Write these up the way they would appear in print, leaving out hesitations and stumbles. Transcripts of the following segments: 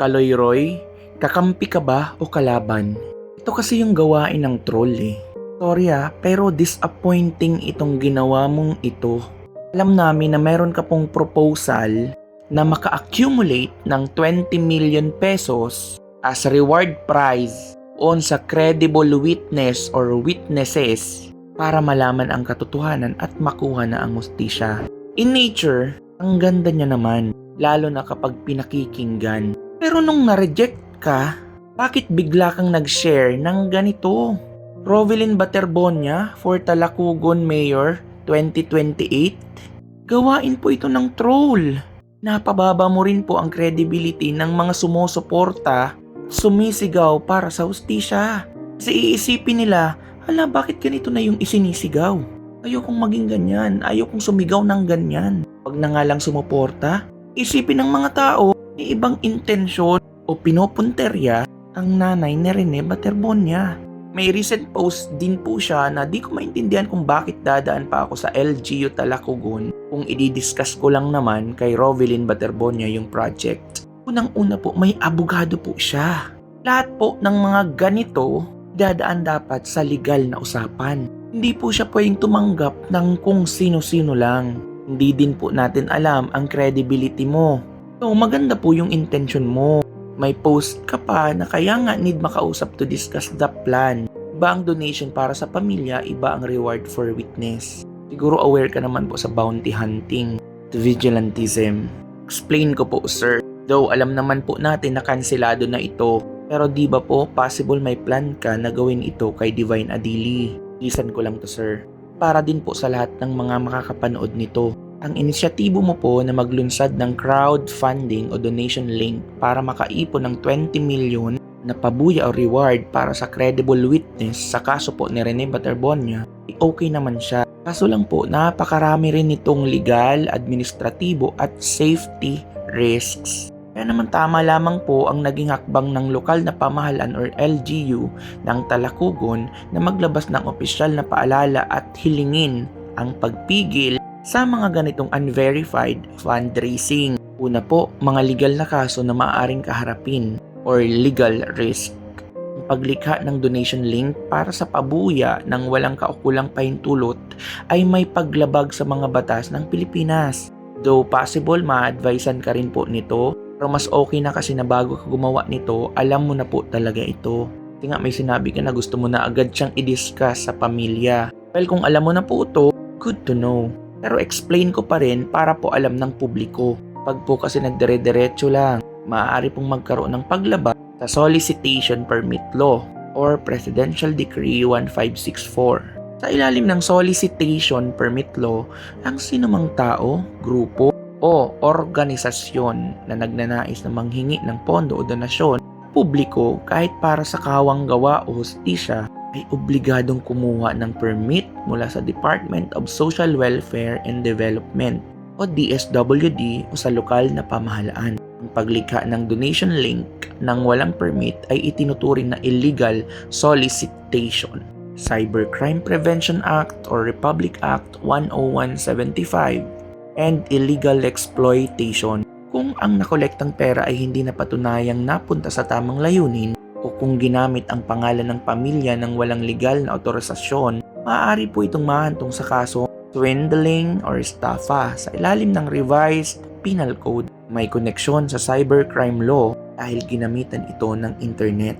Kaloy-Roy, kakampi ka ba o kalaban? Ito kasi yung gawain ng troll eh. Sorry pero disappointing itong ginawa mong ito. Alam namin na meron ka pong proposal na maka-accumulate ng 20 million pesos as reward prize on sa credible witness or witnesses para malaman ang katotohanan at makuha na ang hustisya. In nature, ang ganda niya naman, lalo na kapag pinakikinggan. Pero nung na-reject ka, bakit bigla kang nag-share ng ganito? Rovelyn Baterbonia for Talakugon Mayor 2028? Gawain po ito ng troll. Napababa mo rin po ang credibility ng mga sumusuporta, sumisigaw para sa hustisya. Kasi iisipin nila, hala bakit ganito na yung isinisigaw? Ayokong maging ganyan, ayokong sumigaw ng ganyan. Pag na nga lang sumuporta, isipin ng mga tao, may ibang intensyon o pinopunterya ang nanay ni Rene Baterbonia. May recent post din po siya na di ko maintindihan kung bakit dadaan pa ako sa LGU Talakugon kung i-discuss ko lang naman kay Rovelyn Baterbonia yung project. Unang-una po, may abogado po siya. Lahat po ng mga ganito, dadaan dapat sa legal na usapan. Hindi po siya pwedeng tumanggap ng kung sino-sino lang. Hindi din po natin alam ang credibility mo. So maganda po yung intention mo. May post ka pa na kaya nga need makausap to discuss the plan. Iba ang donation para sa pamilya, iba ang reward for witness. Siguro aware ka naman po sa bounty hunting, to vigilantism. Explain ko po sir. Though alam naman po natin na kanselado na ito, pero di ba po possible may plan ka na gawin ito kay Divine Adili? Listen ko lang to sir. Para din po sa lahat ng mga makakapanood nito. Ang inisyatibo mo po na maglunsad ng crowdfunding o donation link para makaipon ng 20 million na pabuya o reward para sa credible witness sa kaso po ni Rene Baterbonia, okay naman siya. Kaso lang po, napakarami rin nitong legal, administratibo at safety risks. Kaya naman tama lamang po ang naging hakbang ng lokal na pamahalaan or LGU ng Talakugon na maglabas ng opisyal na paalala at hilingin ang pagpigil sa mga ganitong unverified fundraising. Una po, mga legal na kaso na maaaring kaharapin or legal risk. Ang paglikha ng donation link para sa pabuya ng walang kaukulang pahintulot ay may paglabag sa mga batas ng Pilipinas. Though possible, ma-advisean ka rin po nito, pero mas okay na kasi na bago ka gumawa nito, alam mo na po talaga ito. Kasi nga may sinabi ka na gusto mo na agad siyang i-discuss sa pamilya. Well, kung alam mo na po ito, good to know. Pero explain ko pa rin para po alam ng publiko. Pag po kasi nagdire-diretso lang, maaari pong magkaroon ng paglabag sa Solicitation Permit Law or Presidential Decree 1564. Sa ilalim ng Solicitation Permit Law, ang sinumang tao, grupo o organisasyon na nagnanais na manghingi ng pondo o donasyon publiko kahit para sa kawang gawa o hustisya ay obligadong kumuha ng permit mula sa Department of Social Welfare and Development o DSWD o sa lokal na pamahalaan. Ang paglikha ng donation link ng walang permit ay itinuturing na illegal solicitation. Cybercrime Prevention Act or Republic Act 10175 and illegal exploitation kung ang nakolektang pera ay hindi napatunayang napunta sa tamang layunin o kung ginamit ang pangalan ng pamilya ng walang legal na otorisasyon, maaari po itong mahantong sa kaso swindling or estafa sa ilalim ng Revised Penal Code. May koneksyon sa cybercrime law dahil ginamitan ito ng internet.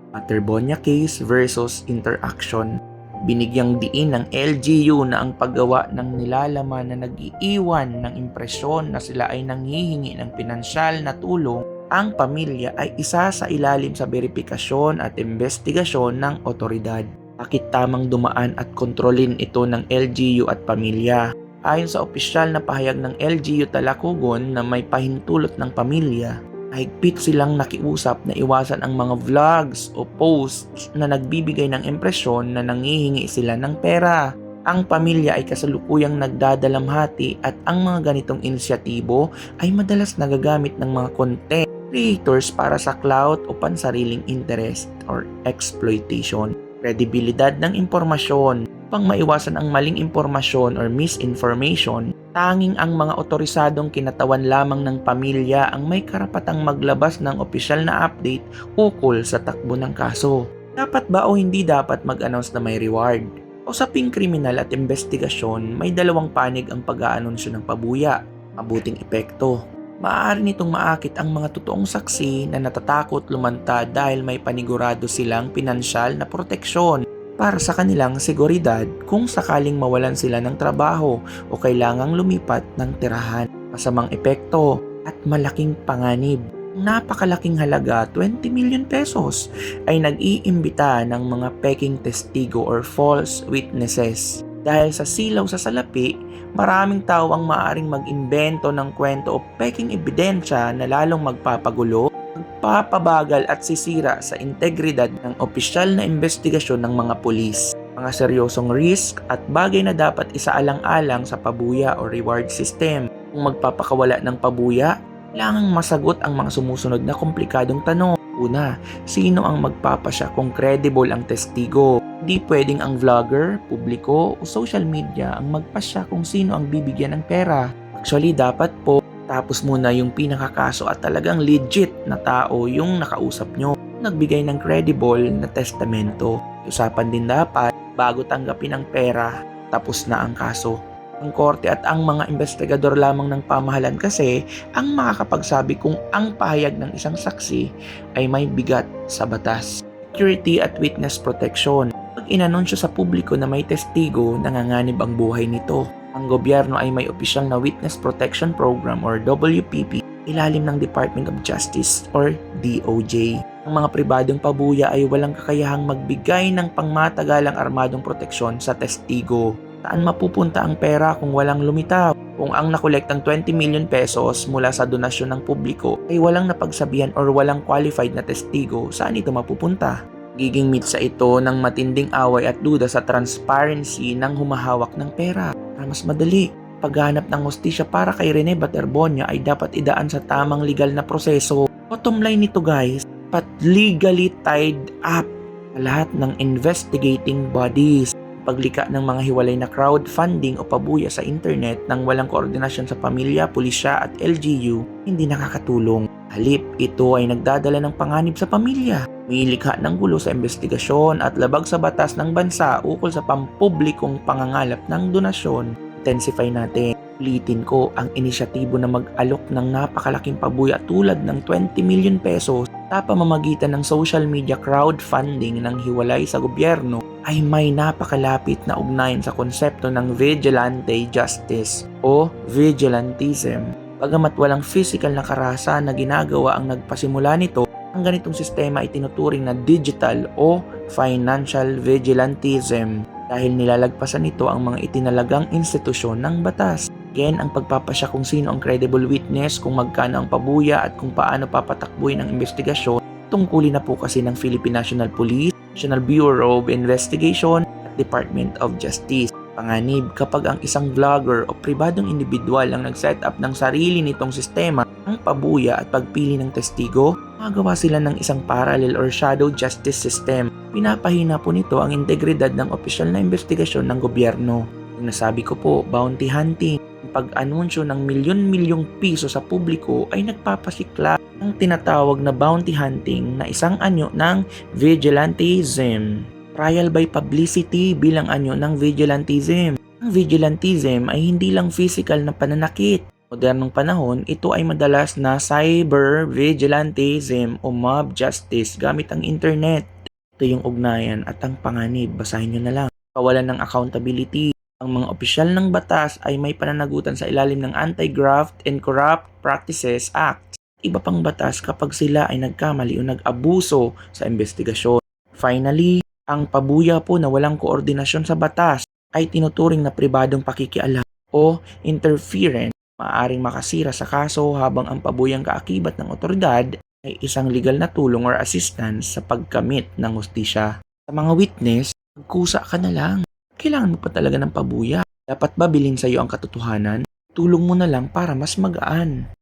Baterbonia case versus interaction. Binigyang diin ng LGU na ang paggawa ng nilalaman na nag-iiwan ng impresyon na sila ay nanghihingi ng pinansyal na tulong ang pamilya ay isa sa ilalim sa verifikasyon at investigasyon ng otoridad. Bakit tamang dumaan at kontrolin ito ng LGU at pamilya? Ayon sa opisyal na pahayag ng LGU Talakugon na may pahintulot ng pamilya, higpit silang nakiusap na iwasan ang mga vlogs o posts na nagbibigay ng impresyon na nanghihingi sila ng pera. Ang pamilya ay kasalukuyang nagdadalamhati at ang mga ganitong inisyatibo ay madalas nagagamit ng mga content creators para sa clout o pansariling interest or exploitation. Kredibilidad ng impormasyon. Upang maiwasan ang maling impormasyon or misinformation, Tanging ang mga otorisadong kinatawan lamang ng pamilya ang may karapatang maglabas ng opisyal na update ukol sa takbo ng kaso. Dapat ba o hindi dapat mag-announce na may reward? O sa kriminal at investigasyon, may dalawang panig ang pag-aanunsyo ng pabuya. Mabuting epekto. Maaari nitong maakit ang mga totoong saksi na natatakot lumantad dahil may panigurado silang pinansyal na proteksyon para sa kanilang seguridad kung sakaling mawalan sila ng trabaho o kailangang lumipat ng tirahan. Masamang epekto at malaking panganib. Napakalaking halaga, 20 million pesos, ay nag-iimbita ng mga peking testigo or false witnesses. Dahil sa silaw sa salapi, maraming tao ang maaaring mag-imbento ng kwento o peking ebidensya na lalong magpapagulo, magpapabagal at sisira sa integridad ng opisyal na investigasyon ng mga pulis. Mga seryosong risk at bagay na dapat isaalang-alang sa pabuya o reward system. Kung magpapakawala ng pabuya, kailangang masagot ang mga sumusunod na komplikadong tanong. Una, sino ang magpapasya kung credible ang testigo? Hindi pwedeng ang vlogger, publiko o social media ang magpasya kung sino ang bibigyan ng pera. Actually, dapat po tapos muna yung pinakakaso at talagang legit na tao yung nakausap nyo. Nagbigay ng credible na testamento. Usapan din dapat bago tanggapin ang pera, tapos na ang kaso. Ang korte at ang mga investigador lamang ng pamahalan kasi ang makakapagsabi kung ang pahayag ng isang saksi ay may bigat sa batas. Security at witness protection. Pag inanunsyo sa publiko na may testigo, nanganganib ang buhay nito. Ang gobyerno ay may opisyal na Witness Protection Program or WPP ilalim ng Department of Justice or DOJ. Ang mga pribadong pabuya ay walang kakayahang magbigay ng pangmatagalang armadong proteksyon sa testigo. Saan mapupunta ang pera kung walang lumitaw? Kung ang nakolektang 20 million pesos mula sa donasyon ng publiko ay walang napagsabihan or walang qualified na testigo, saan ito mapupunta? Giging mitsa ito ng matinding away at duda sa transparency ng humahawak ng pera. Para mas madali, paghanap ng hustisya para kay Rene Baterbonia ay dapat idaan sa tamang legal na proseso. Bottom line nito guys, but legally tied up sa lahat ng investigating bodies. Paglika ng mga hiwalay na crowdfunding o pabuya sa internet nang walang koordinasyon sa pamilya, pulisya at LGU, hindi nakakatulong. Halip, ito ay nagdadala ng panganib sa pamilya. Milikha ng gulo sa investigasyon at labag sa batas ng bansa ukol sa pampublikong pangangalap ng donasyon. Intensify natin. Ulitin ko ang inisyatibo na mag-alok ng napakalaking pabuya tulad ng 20 million pesos sa pamamagitan ng social media crowdfunding ng hiwalay sa gobyerno ay may napakalapit na ugnayan sa konsepto ng vigilante justice o vigilantism. Bagamat walang physical na karahasan na ginagawa ang nagpasimula nito, ang ganitong sistema ay tinuturing na digital o financial vigilantism dahil nilalagpasan nito ang mga itinalagang institusyon ng batas. Again, ang pagpapasya kung sino ang credible witness, kung magkano ang pabuya at kung paano papatakbuhin ang investigasyon, tungkulin na po kasi ng Philippine National Police, National Bureau of Investigation at Department of Justice. Panganib, kapag ang isang vlogger o pribadong individual ang nag-set up ng sarili nitong sistema, ang pabuya at pagpili ng testigo, magawa sila ng isang parallel or shadow justice system. Pinapahina po nito ang integridad ng opisyal na investigasyon ng gobyerno. Yung nasabi ko po, bounty hunting. Pag-anunsyo ng milyon-milyong piso sa publiko ay nagpapasikla ng tinatawag na bounty hunting na isang anyo ng vigilantism. Trial by publicity bilang anyo ng vigilantism. Ang vigilantism ay hindi lang physical na pananakit. Modernong panahon, ito ay madalas na cyber vigilantism o mob justice gamit ang internet. Ito yung ugnayan at ang panganib, basahin nyo na lang. Kawalan ng accountability. Ang mga opisyal ng batas ay may pananagutan sa ilalim ng Anti-Graft and Corrupt Practices Act. Iba pang batas kapag sila ay nagkamali o nag-abuso sa investigasyon. Finally, ang pabuya po na walang koordinasyon sa batas ay tinuturing na pribadong pakikialam o interference. Maaaring makasira sa kaso habang ang pabuyang kaakibat ng otoridad ay isang legal na tulong or assistance sa pagkamit ng hustisya. Sa mga witness, magkusa ka na lang. Kailangan mo pa talaga ng pabuya. Dapat ba bilhin sa iyo ang katotohanan? Tulong mo na lang para mas magaan.